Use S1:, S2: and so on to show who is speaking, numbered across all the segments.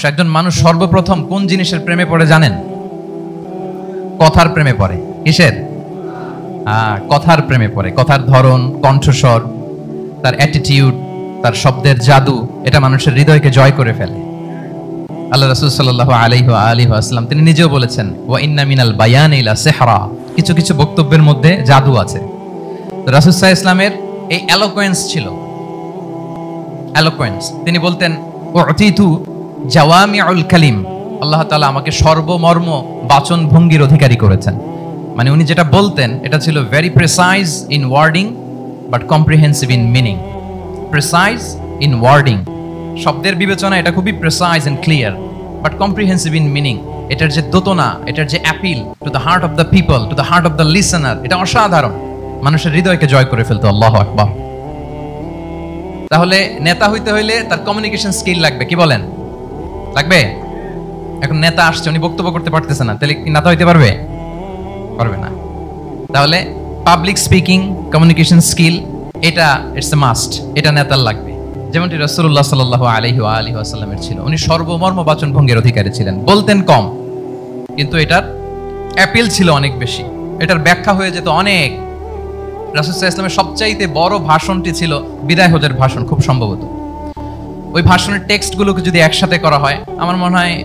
S1: একজন মানুষ সর্বপ্রথম কোন জিনিসের প্রেমে পড়ে জানেন? কথার প্রেমে পড়ে। কিসের? কথার প্রেমে পড়ে। কথার ধরন, কণ্ঠস্বর, তার অ্যাটিটিউড, তার শব্দের জাদু, এটা মানুষের হৃদয়কে জয় করে ফেলে। আল্লাহ রাসূল সাল্লাল্লাহু আলাইহি ওয়াসাল্লাম তিনি নিজেও বলেছেন, ওয়া ইন্না মিনাল বায়ানি লা সিহরা, কিছু কিছু বক্তব্যের মধ্যে জাদু আছে। তো রাসূল সাল্লাল্লাহু আলাইহি ওয়াসাল্লামের এই এলোকোয়েন্স ছিল, এলোকোয়েন্স। তিনি বলতেন, উতিতু জাওয়ামিউল কালিম, আল্লাহ তাআলা আমাকে সর্বমর্ম বাচন ভঙ্গির অধিকারী করেছেন। মানে উনি যেটা বলতেন এটা ছিল very precise in wording but comprehensive in meaning. Precise in wording, শব্দের বিবেচনা এটা খুবই precise and clear, but comprehensive in meaning. এটার যে দোতনা, এটার যে appeal to the heart of the people, to the heart of the listener, এটা অসাধারণ, মানুষের হৃদয়কে জয় করে ফেলতো। আল্লাহু আকবার। তাহলে নেতা হইতে হইলে তার কমিউনিকেশন স্কিল লাগবে, কি বলেন? লাগবে? এখন নেতা আসছে, উনি বক্তব্য করতে পারতেছে না, তাহলে কি নেতা হইতে পারবে? পারবে না। তাহলে পাবলিক স্পিকিং, কমিউনিকেশন স্কিল, এটা ইটস এ মাস্ট, এটা নেতার লাগবে। যেমনটি রাসূলুল্লাহ সাল্লাল্লাহু আলাইহি ওয়াসাল্লামের ছিল। উনি সর্বমর্ম বাচন ভঙ্গির অধিকারী ছিলেন। বলতেন কম, কিন্তু এটার অ্যাপিল ছিল অনেক বেশি, এটার ব্যাখ্যা হয়ে যেত অনেক। রাসূল সাল্লাল্লাহু আলাইহি ওয়াসাল্লামের সবচাইতে বড় ভাষণটি ছিল বিদায় হজের ভাষণ, খুব সম্ভবত। ওই ভাষণের টেক্সটগুলোকে যদি একসাথে করা হয়, আমার মনে হয়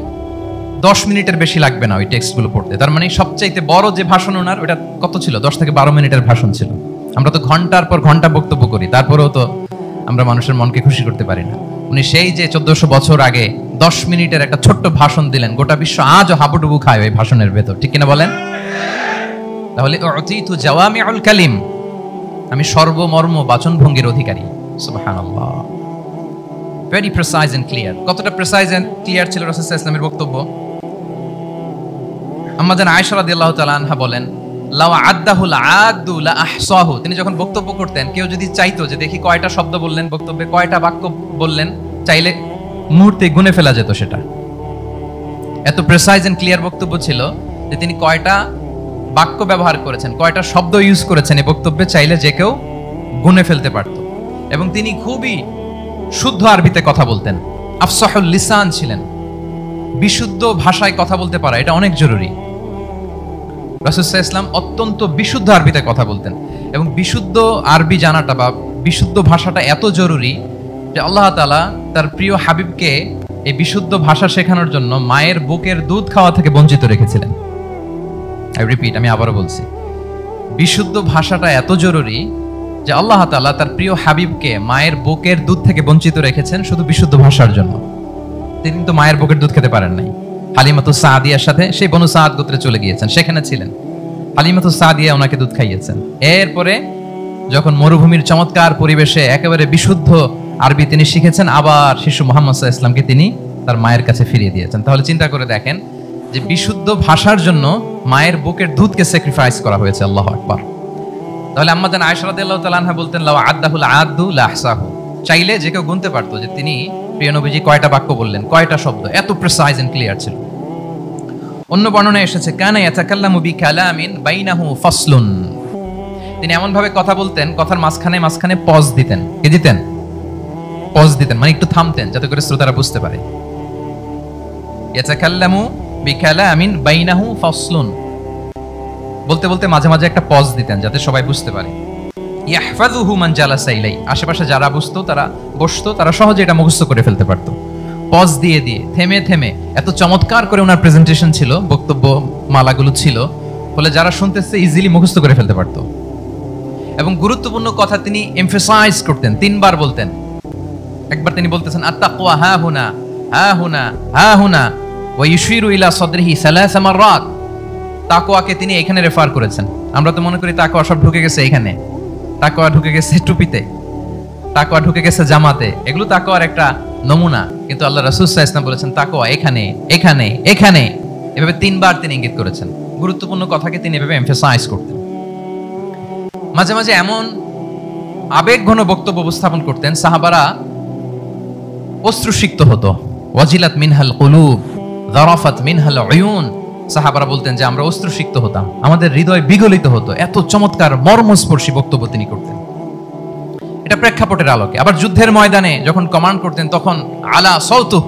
S1: 10 মিনিটের বেশি লাগবে না ওই টেক্সটগুলো পড়তে। তার মানে সবচাইতে বড় যে ভাষণ ওনার, ওটা কত ছিল? 10 থেকে 12 মিনিটের ভাষণ ছিল। আমরা তো ঘন্টার পর ঘন্টা বক্তব্য করি, তারপরেও তো আমরা মানুষের মনকে খুশি করতে পারি না। উনি সেই যে 1400 বছর আগে 10 মিনিটের একটা ছোট্ট ভাষণ দিলেন, গোটা বিশ্ব আজও হাবুডুবু খায় ওই ভাষণের ভেতর, ঠিক কিনা বলেন? তাহলে উতিতু জাওয়ামিউল কালিম, আমি সর্বমর্ম বাচন ভঙ্গির অধিকারী। সুবহানাল্লাহ, ভেরি প্রিসাইজ এন্ড ক্লিয়ার। কতটা প্রিসাইজ এন্ড ক্লিয়ার ছিল রাসূল সাল্লাল্লাহু আলাইহি ওয়াসাল্লামের বক্তব্য? আম্মা জান আয়েশা রাদিয়াল্লাহু তাআলা আনহা বলেন, লাউ আদাহুল আদু লা আহসাহু, তিনি যখন বক্তব্য করতেন, কেউ যদি চাইতো যে দেখি কয়টা শব্দ বললেন বক্তব্যে, কয়টা বাক্য বললেন, চাইলে মুহূর্তে গুনে ফেলা যেত সেটা। এত প্রিসাইজ এন্ড ক্লিয়ার বক্তব্য ছিল যে তিনি কয়টা বাক্য ব্যবহার করেছেন, কয়টা শব্দ ইউজ করেছেন এই বক্তব্যে, চাইলে যে কেউ গুনে ফেলতে পারত। এবং তিনি খুবই শুদ্ধ আরবিতে কথা বলতেন, আফসাহুল লিসান ছিলেন। বিশুদ্ধ ভাষায় কথা বলতে পারা এটা অনেক জরুরি। রাসূল সাল্লাল্লাহু আলাইহি ওয়াসাল্লাম অত্যন্ত বিশুদ্ধ আরবিতে কথা বলতেন, এবং বিশুদ্ধ আরবি জানাটা বা বিশুদ্ধ ভাষাটা এত জরুরি যে আল্লাহ তাআলা তার প্রিয় হাবিবকে এই বিশুদ্ধ ভাষা শেখানোর জন্য মায়ের বুকের দুধ খাওয়া থেকে বঞ্চিত রেখেছিলেন। আই রিপিট, আমি আবারও বলছি, বিশুদ্ধ ভাষাটা এত জরুরি যে আল্লাহ তাআলা তার প্রিয় হাবিবকে মায়ের বুকের দুধ থেকে বঞ্চিত রেখেছেন শুধু বিশুদ্ধ ভাষার জন্য। তিনি কিন্তু মায়ের বুকের দুধ খেতে পারেন নাই। হালিমাতুস সাদিয়ার সাথে সেই বনু সাদ গোত্রে চলে গিয়েছেন, সেখানে ছিলেন। হালিমাতুস সাদিয়া ওনাকে দুধ খাইয়েছেন। এরপরে যখন মরুভূমির চমৎকার পরিবেশে একেবারে বিশুদ্ধ আরবি তিনি শিখেছেন, আবার শিশু মুহাম্মদ সাল্লাল্লাহু আলাইহি ওয়াসাল্লামকে তিনি তার মায়ের কাছে ফিরিয়ে দিয়েছেন। তাহলে চিন্তা করে দেখেন যে বিশুদ্ধ ভাষার জন্য মায়ের বুকের দুধকে স্যাক্রিফাইস করা হয়েছে। আল্লাহু আকবার। তাহলে আম্মা জান আয়েশা রাদিয়াল্লাহু তাআলা আনহা বলতেন, লাউ আদাহুল আদু লা আহসাহু, চাইলে যে কেউ গুনতে পারতো যে তিনি প্রিয় নবীজি কয়টা বাক্য বললেন, কয়টা শব্দ, এত প্রিসাইজ এন্ড ক্লিয়ার ছিল। অন্য বর্ণনায় এসেছে, কানা ইয়াতাকাল্লামু বিকালামিন বাইনাহু ফাসলুন, তিনি এমন ভাবে কথা বলতেন, কথার মাঝখানে মাঝখানে পজ দিতেন। কি দিতেন? পজ দিতেন, মানে একটু থামতেন যাতে করে শ্রোতারা বুঝতে পারে। ইয়াতাকাল্লামু বিকালামিন বাইনাহু ফাসলুন, বলতে বলতে মাঝে মাঝে একটা পজ দিতেন যাতে সবাই বুঝতে পারে। ইয়াহফাযুহু মান জালাসা ইলাই, আশেপাশে যারা বসতো তারা সহজে এটা মুখস্থ করে ফেলতে পারত। পজ দিয়ে দিয়ে থেমে থেমে এত চমৎকার করে ওনার প্রেজেন্টেশন ছিল, বক্তব্য মালাগুলো ছিল, ফলে যারা শুনতেছে ইজিলি মুখস্থ করে ফেলতে পারত। এবং গুরুত্বপূর্ণ কথা তিনি এমফাসাইজ করতেন, 3 বার বলতেন। একবার তিনি বলতেছেন, আত-তাকওয়া হা হুনা হা হুনা হা হুনা ওয়া ইউশিরু ইলা সাদরিহি 3 মাররাত। তাকওয়াকে তিনি এখানে রেফার করেছেন। আমরা তো মনে করি তাকওয়া সব ঢুকে গেছে এখানে, তাকওয়া ঢুকে গেছে টুপিতে, তাকওয়া ঢুকে গেছে জামাতে, এগুলো তাকওয়ার একটা নমুনা। কিন্তু আল্লাহ রাসূল সাল্লাল্লাহু আলাইহি ওয়াসাল্লাম বলেছেন তাকওয়া এখানে এখানে এখানে, এভাবে 3 বার তিনি ইঙ্গিত করেছেন। গুরুত্বপূর্ণ কথাকে তিনি এভাবে এমফাসাইজ করতেন। মাঝে মাঝে এমন আবেগঘন বক্তব্য উপস্থাপন করতেন, সাহাবারা অশ্রুসিক্ত হতো। ওয়াজিলাত মিনহাল কুলুব যারাফাত মিনহাল উয়ুন, সাহাবারা বলতেন যে আমরা অশ্রুসিক্ত হতাম, আমাদের হৃদয় বিগলিত হতো। এত চমৎকার মর্মস্পর্শী বক্তব্য তিনি করতেন। এটা প্রেক্ষাপটের আলোকে। আবার যুদ্ধের ময়দানে যখন কমান্ড করতেন তখন আলা সাউতু,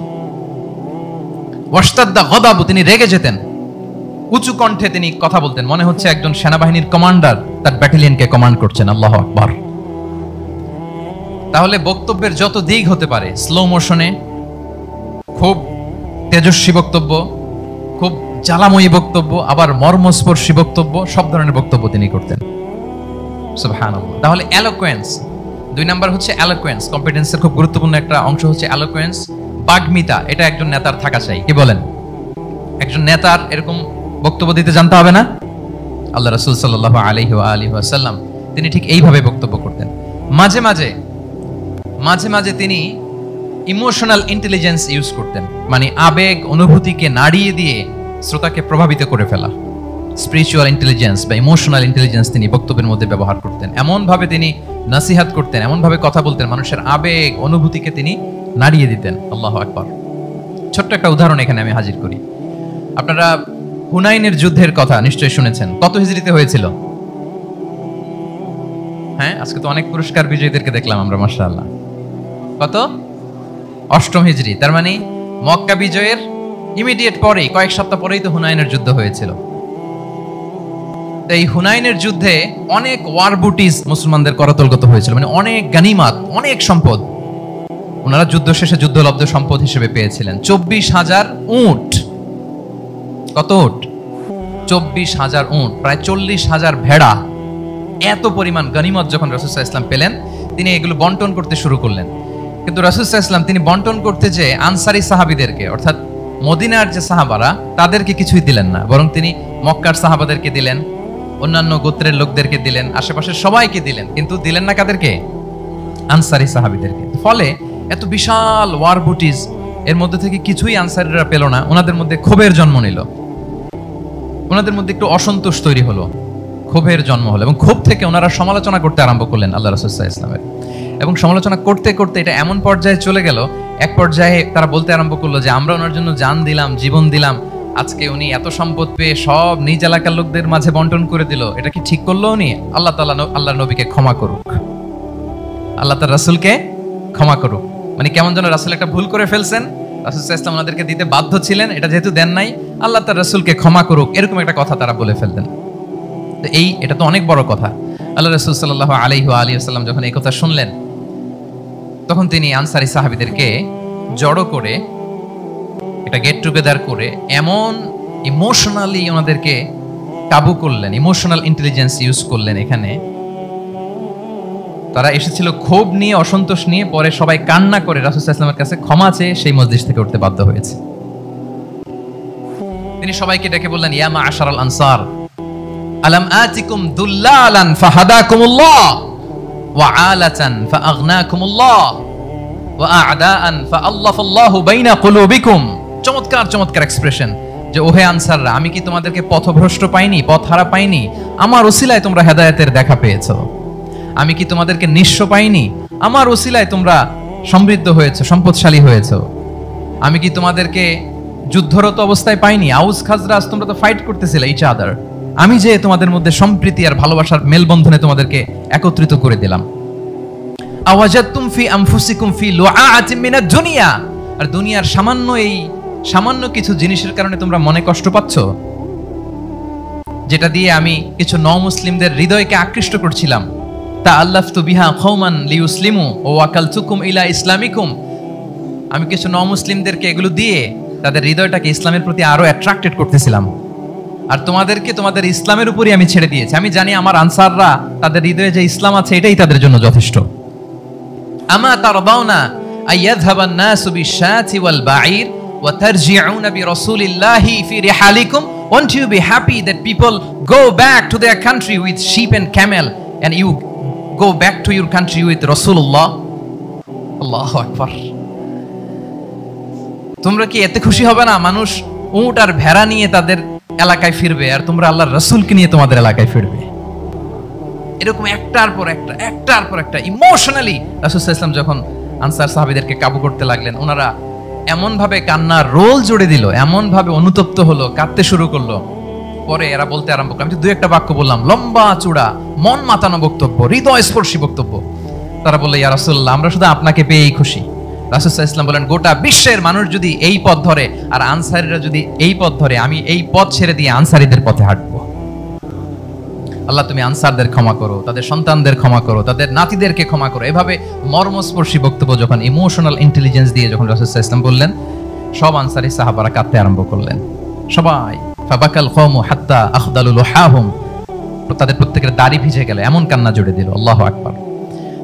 S1: ওয়াশতাদ্দা গদাবু, তিনি রেগে যেতেন, উঁচু কণ্ঠে তিনি কথা বলতেন, মনে হচ্ছে একজন সেনাবাহিনীর কমান্ডার তার ব্যাটালিয়নকে কমান্ড করছেন। আল্লাহু আকবার। তাহলে বক্তব্যের যত দিক হতে পারে, স্লো মোশনে, খুব তেজস্বী বক্তব্য, খুব জ্বালাময়ী বক্তব্য, আবার মর্মস্পর্শী বক্তব্য, সব ধরনের বক্তব্য তিনি করতেন। সুবহানাল্লাহ। তাহলে এলোকোয়েন্স, 2 নাম্বার হচ্ছে এলোকোয়েন্স। কম্পিটেন্সের খুব গুরুত্বপূর্ণ একটা অংশ হচ্ছে এলোকোয়েন্স, বাগ্মিতা। এটা একজন নেতার থাকা চাই। কি বলেন? একজন নেতার এরকম বক্তব্য দিতে জানতে হবে না? আল্লাহ রাসূল সাল্লাল্লাহু আলাইহি ওয়া আলিহি ওয়াসাল্লাম তিনি ঠিক এইভাবে বক্তব্য করতেন। মাঝে মাঝে তিনি ইমোশনাল ইন্টেলিজেন্স ইউজ করতেন, মানে আবেগ অনুভূতিকে নাড়িয়ে দিয়ে শ্রোতাকে প্রভাবিত করে ফেলা। স্পিরিচুয়াল ইন্টেলিজেন্স বা ইমোশনাল ইন্টেলিজেন্স তিনি বক্তব্যের মধ্যে ব্যবহার করতেন। এমন ভাবে তিনি নসিহত করতেন, এমন ভাবে কথা বলতেন, মানুষের আবেগ অনুভূতিকে তিনি নাড়িয়ে দিতেন। আল্লাহু আকবার। ছোট্ট একটা উদাহরণ এখানে আমি হাজির করি। আপনারা হুনাইনের যুদ্ধের কথা নিশ্চয়ই শুনেছেন। কত হিজরিতে হয়েছিল? হ্যাঁ, আজকে তো অনেক পুরস্কার বিজয়ীদেরকে দেখলাম আমরা, মাশাআল্লাহ। কত? 8ম হিজরি। তার মানে মক্কা বিজয়ের ইমিডিয়েট পরেই, কয়েক সপ্তাহ পরেই তো হুনাইনের যুদ্ধ হয়েছিল। এই হুনাইনের যুদ্ধে অনেক ওয়ার বুটিজ মুসলমানদের করতলগত হয়েছিল, মানে অনেক গানিমাত, অনেক সম্পদ ওনারা যুদ্ধ শেষে যুদ্ধলব্ধ সম্পদ হিসেবে পেয়েছিলেন। 24,000 উট। কত উট? 24,000 উট, প্রায় 40,000 ভেড়া। এত পরিমাণ গনিমত যখন রাসূল সাল্লাল্লাহু আলাইহি ওয়াসাল্লাম পেলেন, তিনি এগুলো বন্টন করতে শুরু করলেন। কিন্তু রাসূল সাল্লাল্লাহু আলাইহি ওয়াসাল্লাম তিনি বন্টন করতে যে আনসারী সাহাবীদেরকে, অর্থাৎ মদিনার যে সাহাবারা, তাদেরকে কিছুই দিলেন না, বরং তিনি মক্কার সাহাবাদেরকে দিলেন, অন্যান্য গোত্রের লোকদেরকে দিলেন, আশেপাশের সবাইকে দিলেন, কিন্তু দিলেন না কাদেরকে? আনসারী সাহাবীদেরকে। ফলে এত বিশাল ওয়ার বুটিজ, এর মধ্যে থেকে কিছুই আনসারীরা পেল না। ওনাদের মধ্যে ক্ষোভের জন্ম নিল, ওনাদের মধ্যে একটু অসন্তোষ তৈরি হলো, ক্ষোভের জন্ম হলো, এবং ক্ষোভ থেকে ওনারা সমালোচনা করতে আরম্ভ করলেন আল্লাহ রাসূল সাল্লাল্লাহু আলাইহি ওয়াসাল্লামের। এবং সমালোচনা করতে করতে এটা এমন পর্যায়ে চলে গেল, এক পর্যায়ে তারা বলতে আরম্ভ করলো যে আমরা ওনার জন্য জান দিলাম, জীবন দিলাম, আজকে উনি এত সম্পদ পেয়ে সব নিজ এলাকার লোকদের মাঝে বন্টন করে দিল, এটা কি ঠিক করলো উনি? আল্লাহ তাআলা আল্লাহর নবীকে ক্ষমা করুক, আল্লাহ তার রাসূলকে ক্ষমা করুক। মানে কেমন যেন রাসূল একটা ভুল করে ফেলছেন, রাসূল সাল্লাল্লাহু আলাইহি ওয়াসাল্লাম ওনাদেরকে দিতে বাধ্য ছিলেন, এটা যেহেতু দেন নাই, আল্লাহ তার রাসূলকে ক্ষমা করুক, এরকম একটা কথা তারা বলে ফেলতেন। তো এটা তো অনেক বড় কথা। আল্লাহ রাসূল সাল্লাল্লাহু আলাইহি ওয়া আলিহি ওয়াসাল্লাম যখন এই কথা শুনলেন, তখন তিনি আনসারী সাহাবীদেরকে জড়ো করে একটা গেট টুগেদার করে এমন ইমোশনালি ওনাদেরকে কাবু করলেন, ইমোশনাল ইন্টেলিজেন্স ইউজ করলেন। এখানে তারা এসেছিল ক্ষোভ নিয়ে, অসন্তোষ নিয়ে, পরে সবাই কান্না করে রাসূল সাল্লাল্লাহু আলাইহি ওয়াসাল্লামের কাছে ক্ষমা চেয়ে সেই মজলিস থেকে উঠতে বাধ্য হয়েছে। তিনি সবাইকে ডেকে বললেন, ইয়া মা'আশারাল আনসার, আলাম আতিকুম দুল্লালান ফাহাদাকুমুল্লাহ ওয়া আলাতান ফাআগনাকুমুল্লাহ ওয়া আ'দাআন ফাআল্লাফাল্লাহু বাইনা কুলুবিকুম। চমৎকার চমৎকার এক্সপ্রেশন, যে ওহে আনসাররা, আমি কি তোমাদেরকে পথভ্রষ্ট পাইনি, পথহারা পাইনি? আমার ওসিলায় তোমরা হেদায়েতের দেখা পেয়েছো। আমি কি তোমাদেরকে নিঃস্ব পাইনি? আমার ওসিলায় তোমরা সমৃদ্ধ হয়েছে, সম্পদশালী হয়েছে। আমি কি তোমাদেরকে যুদ্ধরত অবস্থায় পাইনি? আউস খাজরাজ তোমরা তো ফাইট করতেছিলে ইচ আদার, আমি যে তোমাদের মধ্যে সম্প্রীতি আর ভালোবাসার মেলবন্ধনে তোমাদেরকে একত্রিত করে দিলাম। আওয়াজাতুম ফি আনফুসিকুম ফি লুআআতিন মিনাদ দুনিয়া, আর দুনিয়ার সামান্য কিছু জিনিসের কারণে তোমরা মনে কষ্ট পাচ্ছ, যেটা দিয়ে আমি কিছু নমুসলিমদের হৃদয়কে আকৃষ্ট করছিলাম। তাআল্লাফতু বিহা কওমান লিউসলিমু ওয়া ওয়াকালতুকুম ইলা ইসলামিকুম, আমি কিছু নমুসলিমদেরকে এগুলো দিয়ে তাদের হৃদয়টাকে ইসলামের প্রতি আরো অ্যাট্রাক্টেড করতেছিলাম, আর তোমাদেরকে তোমাদের ইসলামের উপরই আমি ছেড়ে দিয়েছি। আমি জানি আমার আনসাররা, তাদের হৃদয়ে যে ইসলাম আছে এটাই তাদের জন্য যথেষ্ট। আমা তারদাউনা আইয়াযহাবান নাসু বিশাতি ওয়াল বাঈর ওয়া তারজিউনা বিরাসূলিল্লাহি ফি রিহালিকুম, won't you be happy that people go back to their country with sheep and camel and you go back to your country with Rasulullah? আল্লাহু আকবার। তোমরা কি এতে খুশি হবে না মানুষ উট আর ভেড়া নিয়ে তাদের এলাকায় ফিরবে, আর তোমরা আল্লাহর রাসূলকে নিয়ে তোমাদের এলাকায় ফিরবে? এরকম একটার পর একটা ইমোশনালি রাসূল সাল্লাল্লাহু আলাইহি ওয়াসাল্লাম যখন আনসার সাহাবীদেরকে কাবু করতে লাগলেন, ওনারা এমন ভাবে কান্নার রোল জুড়ে দিল, এমন ভাবে অনুতপ্ত হলো, কাঁদতে শুরু করলো। পরে এরা বলতে আরম্ভ করলো, আমি তো 2-1টা বাক্য বললাম, লম্বা চূড়া মন মাতানো বক্তব্য, হৃদয়স্পর্শী বক্তব্য। তারা বলল, ইয়া রাসূলুল্লাহ, আমরা শুধু আপনাকে পেয়েই খুশি। রাসূল সাল্লাল্লাহু আলাইহি ওয়াসাল্লাম বলেন, গোটা বিশ্বের মানুষ যদি এই পথ ধরে আর আনসারীরা যদি এই পথ ধরে, আমি এই পথ ছেড়ে দিয়ে আনসারীদের পথে হাঁটবো। আল্লাহ তুমি আনসারদের ক্ষমা করো, তাদের সন্তানদের ক্ষমা করো, তাদের নাতিদেরকে ক্ষমা করো। এভাবে মর্মস্পর্শী বক্তব্য যখন ইমোশনাল ইন্টেলিজেন্স দিয়ে যখন রাসূল সাল্লাল্লাহু আলাইহি ওয়াসাল্লাম বললেন, সব আনসারী সাহাবারা কাঁদতে আরম্ভ করলেন। সবাই ফাবাকাল কওমু হাত্তা আখদালু লুহাহুম, তাদের প্রত্যেকের দাড়ি ভিজে গেল, এমন কান্না জুড়ে দিল। আল্লাহু আকবার।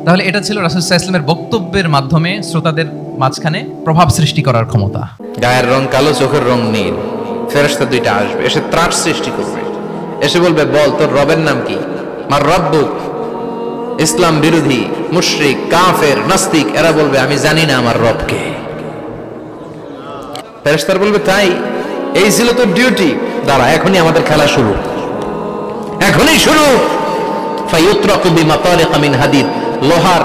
S1: তাহলে এটা ছিল রাসূল সাল্লাল্লাহু আলাইহি ওয়াসাল্লামের বক্তব্যের মাধ্যমে শ্রোতাদের মাঝখানে প্রভাব সৃষ্টি করার ক্ষমতা।
S2: গায়ের রং কালো, চোখের রং নীল, ফেরেশতা দুইটা আসবে, এসে ত্রাস সৃষ্টি করবে, এসে বলবে, বল তোর রবের নাম কি? মার রব্বুক। ইসলাম বিরোধী মুশরিক, কাফের, নাস্তিক এরা বলবে, আমি জানি না আমার রবকে। ফেরেশতারা বলবে, তাই? এই ছিল তোর ডিউটি? দাঁড়া, এখনই আমাদের খেলা শুরু, এখনই শুরু। ফায়ুতরাকু বিমাতারিক মিন হাদিদ, লোহার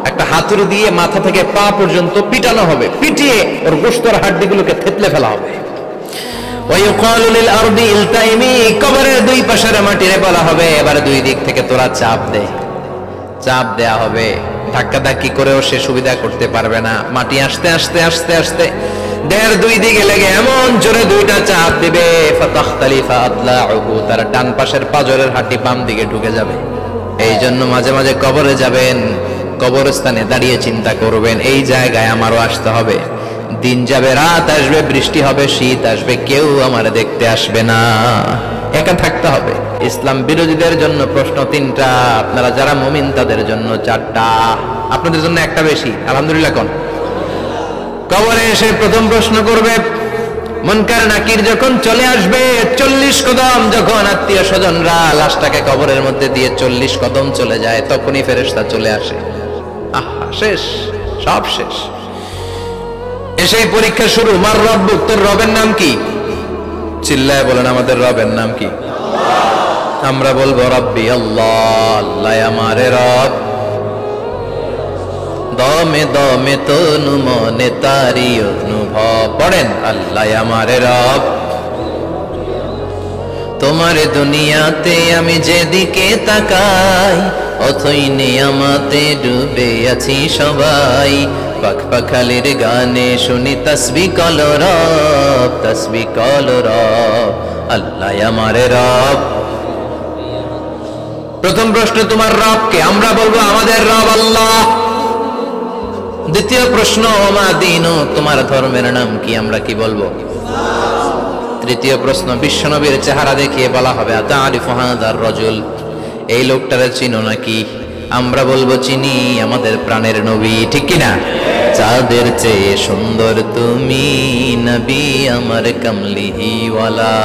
S2: একটা হাতুড়ি দিয়ে মাথা থেকে পা পর্যন্ত পিটানো হবে, পিটিয়ে ওর গোশতের হাড্ডিগুলোকে থেতলে ফেলা হবে। ওয়ায়ুকালু লিল আরদি ইলতাইমি, কবরের দুই পাশের মাটিরে বলা হবে, এবারে দুই দিক থেকে তোরা চাপ দে। চাপ দেয়া হবে, ধাক্কাধাক্কি করেও সে সুবিধা করতে পারবে না। মাটি আস্তে আস্তে আস্তে আস্তে দেহের দুই দিকে লেগে এমন জোরে দুইটা চাপ দিবে, ফাতাখতালিফা আদলাউহু, তার ডান পাশের পাজরের হাড্ডি বাম দিকে ঢুকে যাবে। এই জন্য মাঝে মাঝে কবরে যাবেন, কবরস্থানে দাঁড়িয়ে চিন্তা করবেন, এই জায়গায় আমারও আসতে হবে। দিন যাবে, রাত আসবে, বৃষ্টি হবে, শীত আসবে, কেউ আমার দেখতে আসবে না, একা থাকতে হবে। ইসলাম বিরোধীদের জন্য প্রশ্ন 3টা, আপনারা যারা মুমিন তাদের জন্য 4টা, আপনাদের জন্য একটা বেশি। আলহামদুলিল্লাহ। কোন কবরে এসে প্রথম প্রশ্ন করবে, মুনকার নাকির যখন চলে আসবে, 40 কদম যখন আত্মীয় স্বজনরা লাশটাকে কবরের মধ্যে দিয়ে 40 কদম চলে যায়, তখনই ফেরেশতা চলে আসে। আহা, শেষ, সব শেষ। এসে পরীক্ষা শুরু। মার রব্বুক, তোর রবের নাম কি? চিল্লায় বলেন, আমাদের রবের নাম কি? আমরা বলবো, রব্বি আল্লাহ, আল্লাহ আমারে রব। দমে দমে তনু মনে তারি অনুভব, পড়েন, আল্লাহ আমারে রব। তোমার দুনিয়াতে আমি যেদিকে তাকাই, অথই নিয়ামতে ডুবে আছি সবাই। পাখ পাখালির গানে শুনি তাসবিহ কল রব, তাসবিহ কল রব, আল্লাহ আমারে রব। প্রথম প্রশ্ন, তোমার রব কে? আমরা বলবো, আমাদের রব আল্লাহ। দ্বিতীয় প্রশ্ন, ওমা দীনু, তোমার ধর্মের নাম কি? আমরা কি বলবো? তৃতীয় প্রশ্ন, বিশ্বনবীর চেহারা দেখিয়ে বলা হবে, আতারিফু হাযার রাজুল, এই লোকটারে চিনো নাকি? আমরা বলবো, চিনি, আমাদের প্রাণের নবী, ঠিক কি না? চাঁদের চেয়ে সুন্দর তুমি নবী আমার কমলিহি ওয়ালা,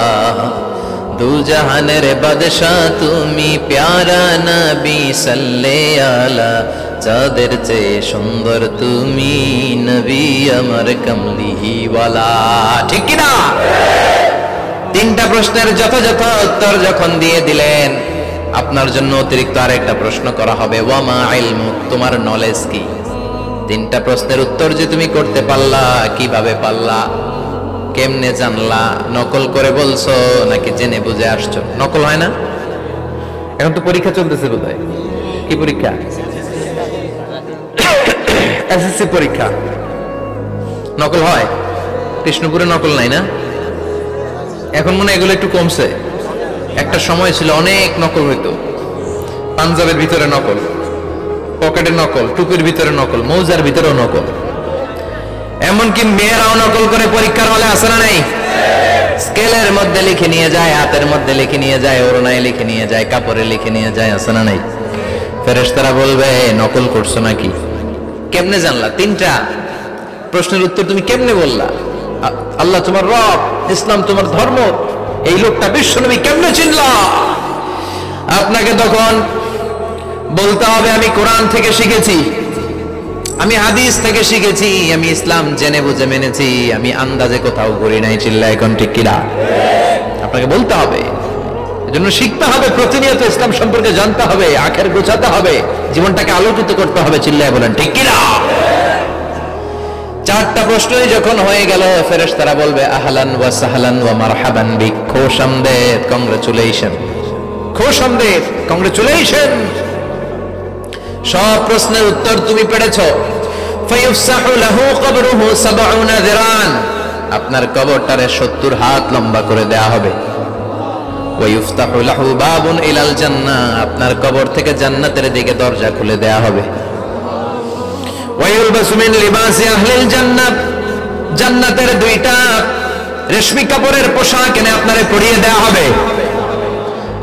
S2: দু জাহানের বাদশা তুমি প্যারা নবী সাল্লে আলা, চাঁদের চেয়ে সুন্দর তুমি নবী আমার কমলিহি ওয়ালা, ঠিক কি না? 3টা প্রশ্নের যথাযথ উত্তর যখন দিয়ে দিলেন, আপনার জন্য অতিরিক্ত আরেকটা প্রশ্ন করা হবে, ওয়ামা ইলমুক, তোমার নলেজ কি? 3টা প্রশ্নের উত্তর যে তুমি করতে পারলা, কিভাবে পারলা, কেমনে জানলা? নকল করে বলছো নাকি জেনে বুঝে আসছো? নকল হয় না? এখন তো পরীক্ষা চলতেছে বোধহয়। কি পরীক্ষা? এসএসসি পরীক্ষা। নকল হয়? কৃষ্ণপুরে নকল নাই না? এখন মনে হয় এগুলো একটু কমছে। একটা সময় ছিল অনেক নকল হইতো, পাঞ্জাবের ভিতরে নকল, পকেটে নকল, টুপির ভিতরে নকল, মৌজার ভিতরেও নকল, এমনকি মেয়েরাও নকল করে পরীক্ষার হলে আসে না নাই? স্কেলের মধ্যে লিখে নিয়ে যায়, হাতের মধ্যে লিখে নিয়ে যায়, ওড়নায় লিখে নিয়ে যায়, কাপড়ে লিখে নিয়ে যায়, আসে না নাই? ফেরেশতারা বলবে, নকল করছো নাকি? কেমনে জানলা? 3টা প্রশ্নের উত্তর তুমি কেমনে বললা? আল্লাহ তোমার রব, ইসলাম তোমার ধর্ম, এই লোকটা বিশ্বনবী, কেমনে চিনলা? আপনাকে তখন বলতে হবে, আমি কোরআন থেকে শিখেছি, আমি হাদিস থেকে শিখেছি, আমি ইসলাম জেনে বুঝে মেনেছি, আমি আন্দাজে কোথাও ঘুরি নাই। চিল্লা এখন ঠিক কিনা? আপনাকে বলতে হবে, এজন্য শিখতে হবে, প্রতিনিয়ত ইসলাম সম্পর্কে জানতে হবে, আখের গোছাতে হবে, জীবনটাকে আলোকিত করতে হবে। চিল্লায় বলেন ঠিক কিনা? 4টা প্রশ্নই যখন হয়ে গেল, ফেরেশতারা বলবে, আহলান ওয়া সাহলান ওয়া মারহাবান বিক, খোশামদেদ, কংগ্রেচুলেশন, খোশামদেদ, কংগ্রেচুলেশন, সব প্রশ্নের উত্তর তুমি পেরেছো। ফায়ুফসাহু লাহু কবরুহু 70 যিরান, আপনার কবরটারে 70 হাত লম্বা করে দেয়া হবে। ওয়ায়ুফতাহু লাহু বাবুন ইলাল জান্নাহ, আপনার কবর থেকে জান্নাতের দিকে দরজা খুলে দেয়া হবে। ওয়ায়ুলবাসু মিন লিবাসি আহলিল জান্নাহ, জান্নাতের দুইটা রেশমি কাপড়ের পোশাক এনে আপনারে পরিয়ে দেয়া হবে।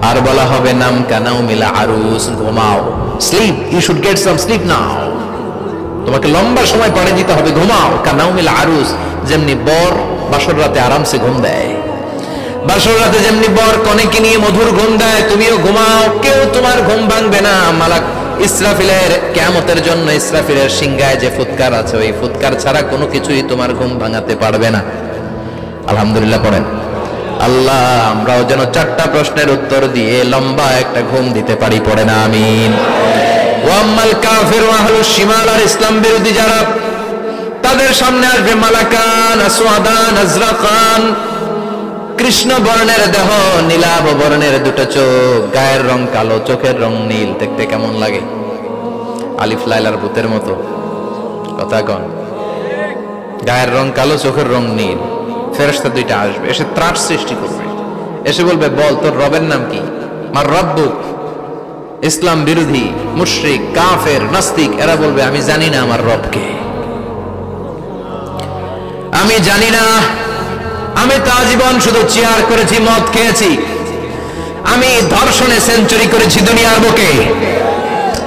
S2: আর বলা হবে নাম কানাউমিল আরুস, ঘুমাও, sleep, you should get some sleep now, তোমাকে লম্বা সময় পরে দিতে হবে, ঘুমাও। কানাউমিল আরুস, যেমনি বর বাসর রাতে আরামসে ঘুম দেয়, বাসর রাতে যেমনি বর কনেকে নিয়ে মধুর ঘুম দেয়, তুমিও ঘুমাও, কেউ তোমার ঘুম ভাঙবে না। মালাক ইসরাফিলের কিয়ামতের জন্য ইসরাফিলের সিংহায় যে ফুৎকার আছে, ওই ফুৎকার ছাড়া কোনো কিছুই তোমার ঘুম ভাঙাতে পারবে না। আলহামদুলিল্লাহ পড়েন। আল্লাহ আমরাও যেন 4টা প্রশ্নের উত্তর দিয়ে লম্বা একটা ঘুম দিতে পারি, পড়ে না আমিন। ওয়াম্মাল কাফির ওয়া আহলুশ শিমাল, আর ইসলাম বিরোধী যারা, তাদের সামনে আসবে মালাকান আসওয়াদান আজরাকান, কৃষ্ণ বর্ণের দেহ, নীলাভ বর্ণের দুটো চোখ, গায়ের রং কালো, চোখের রং নীল, দেখতে কেমন লাগে? আলিফ লাইলার ভূতের মতো, কথা কন। গায়ের রং কালো, চোখের রং নীল। ফেরেশতা দুইটা আসবে, এসে ত্রাস সৃষ্টি করবে, এসে বলবে বল তোর রবের নাম কি? মার রব্বুক। ইসলাম বিরোধী মুশরিক কাফের নাস্তিক এরা বলবে আমি জানি না আমার রবকে, আমি জানি না, আমি তো আজীবন শুধু চেয়ার করেছি, মদ খেয়েছি, আমি ধর্ষণে সেঞ্চুরি করেছি দুনিয়ার বুকে,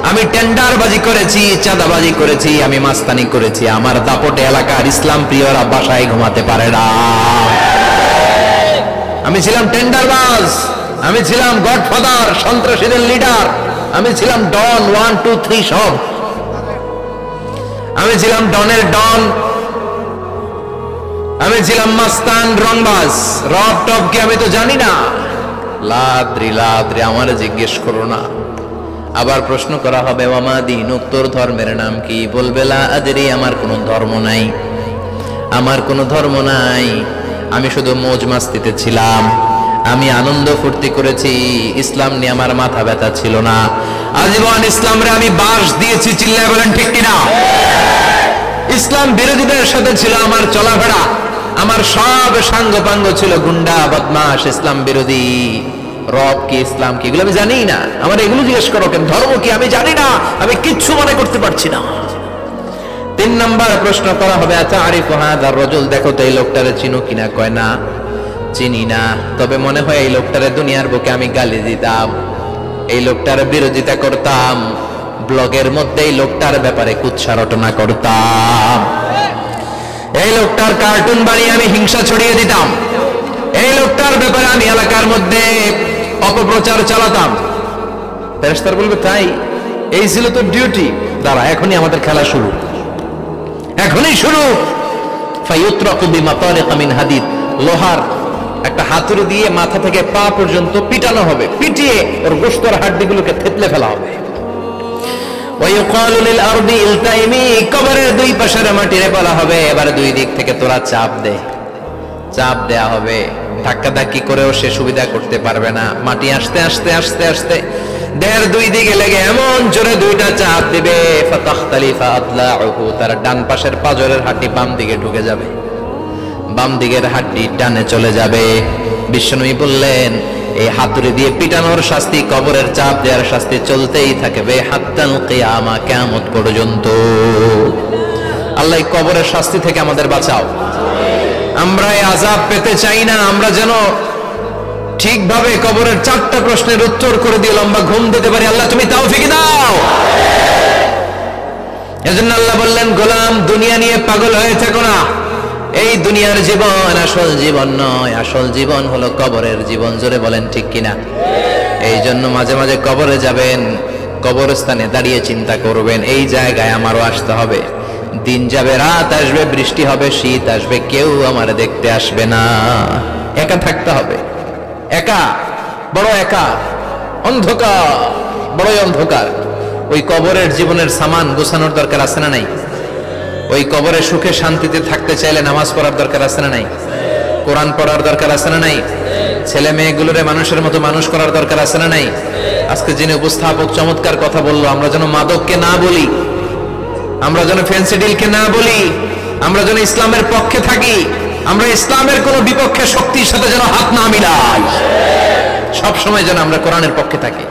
S2: আমি টেন্ডারবাজি করেছি, চাঁদাবাজি করেছি, আমি মাস্তানি করেছি, আমার দাপটে এলাকার ইসলাম প্রিয়রা বাসায় ঘুমাতে পারে না। আমি ছিলাম টেন্ডারবাজ, আমি ছিলাম গডফাদার, সন্ত্রাসীদের লিডার, আমি ছিলাম ডন 1 2 3 সব, আমি ছিলাম ডনের ডন, আমি ছিলাম মাস্তান রংবাজ, রব টপ কি আমি তো জানি না। লাদ্রি লাদ্রি, আমার জিজ্ঞেস করো না। আবার প্রশ্ন করা হবে ওয়ামা দীনুক, তোর ধর্মের নাম কি? বলবে লা আদরি, আমার কোনো ধর্ম নাই, আমার কোনো ধর্ম নাই, আমি শুধু মৌজ মাস্তিতে ছিলাম, আমি আনন্দ ফুর্তি করেছি, ইসলাম নিয়ে আমার মাথা ব্যথা ছিল না, আজীবন ইসলামরে আমি বাস দিয়েছি, চিল্লায় বলেন ঠিক কিনা? ইসলাম বিরোধীদের সাথে ছিল আমার চলাফেরা, আমার সব সাঙ্গ পাঙ্গ ছিল গুন্ডা বদমাশ ইসলাম বিরোধী। রব কি, ইসলাম কি, এগুলো আমি জানি না, আমার এগুলো জিজ্ঞেস করো কেন? ধর্ম কি আমি জানি না, আমি কিচ্ছু মনে করতে পারছি না। 3 নাম্বার প্রশ্ন করা হবে আতারিফু হাদার রাজুল, দেখো তো এই লোকটারে চিনো কিনা? কয় না চিনি না, তবে মনে হয় এই লোকটারে দুনিয়ার বুকে আমি গালি দিতাম, এই লোকটার বিরোধিতা করতাম, ব্লগের মধ্যে এই লোকটার ব্যাপারে কুৎসা রটনা করতাম, এই লোকটার কার্টুন বানিয়ে আমি হিংসা ছড়িয়ে দিতাম, এই লোকটার ব্যাপারে আমি এলাকার মধ্যে অপপ্রচার চালাতাম। ফেরেশতারা বলবে তাই, এই ছিল তো ডিউটি। দাঁড়া, এখনই আমাদের খেলা শুরু, এখনই শুরু। ফায়ুতরাকু বিমাতারিকা মিন হাদিদ, লোহার একটা হাতুড়ি দিয়ে মাথা থেকে পা পর্যন্ত পিটানো হবে, পিটিয়ে ওর গোশতের হাড্ডিগুলোকে থেতলে ফেলা হবে। ওয়ায়ুকালু লিল আরদি ইলতাইমি, কবরের দুই পাশের মাটিরে বলা হবে এবার দুই দিক থেকে তোরা চাপ দে, চাপ দেয়া হবে, ধাক্কা ধাক্কি করেও সে সুবিধা করতে পারবে না, মাটি আস্তে আস্তে আস্তে আস্তে দেহের দুই দিকে লেগে এমন জোরে দুইটা চাপ দিবে, ফাতাখতালিফা আদলাউহু, তার ডান পাশের পাজরের হাড্ডি বাম দিকে ঢুকে যাবে, বাম দিকের হাড্ডি ডানে চলে যাবে। বিশ্বনবী বললেন এই হাতুড়ি দিয়ে পিটানোর শাস্তি, কবরের চাপ দেওয়ার শাস্তি চলতেই থাকবে হাত্তাল কিয়ামা, কিয়ামত পর্যন্ত। আল্লাহ কবরের শাস্তি থেকে আমাদের বাঁচাও, আমরা এই আযাব পেতে চাই না, আমরা যেন ঠিকভাবে কবরের 4টা প্রশ্নের উত্তর করে দিয়ে লম্বা ঘুম দিতে পারি। আল্লাহ তুমি তৌফিক দাও। এজন্য আল্লাহ বললেন গোলাম দুনিয়া নিয়ে পাগল হয়ে থেকো না, এই দুনিয়ার জীবন আসল জীবন নয়, আসল জীবন হলো কবরের জীবন। জোরে বলেন ঠিক কিনা? এই জন্য মাঝে মাঝে কবরে যাবেন, কবরস্থানে দাঁড়িয়ে চিন্তা করবেন এই জায়গায় আমারও আসতে হবে, দিন যাবে, রাত আসবে, বৃষ্টি হবে, শীত আসবে, কেউ আমার দেখতে আসবে না, একা থাকতে হবে, একা, বড় একা, অন্ধকার, বড়ই অন্ধকার। ওই কবরের জীবনের সামান গোছানোর দরকার আছে না নাই? ওই কবরে সুখে শান্তিতে থাকতে চাইলে নামাজ পড়ার দরকার আছে না নাই? কোরআন পড়ার দরকার আছে না নাই? ছেলে মেয়েগুলোরে মানুষের মতো মানুষ করার দরকার আছে না নাই? আজকে যিনি উপস্থাপক চমৎকার কথা বললো, আমরা যেন মাদককে না বলি, আমরা যেন ফেন্সিডিলকে না বলি, আমরা যেন ইসলামের পক্ষে থাকি, আমরা ইসলামের কোন বিপক্ষে শক্তির সাথে যেন হাত না মিলাই, সব সময় যেন আমরা কোরআনের পক্ষে থাকি,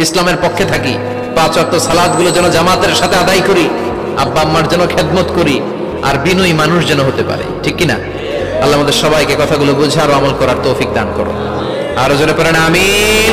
S2: ইসলামের পক্ষে থাকি। 5 ওয়াক্ত সালাতগুলো যেন জামাতের সাথে আদায় করি, আব্বা আম্মার যেন খেদমত করি, আর বিনয়ী মানুষ যেন হতে পারে, ঠিক কিনা? আল্লাহ আমাদের সবাইকে কথাগুলো বুঝে আর আমল করার তৌফিক দান করো। আরো জোরে পড়েন আমিন।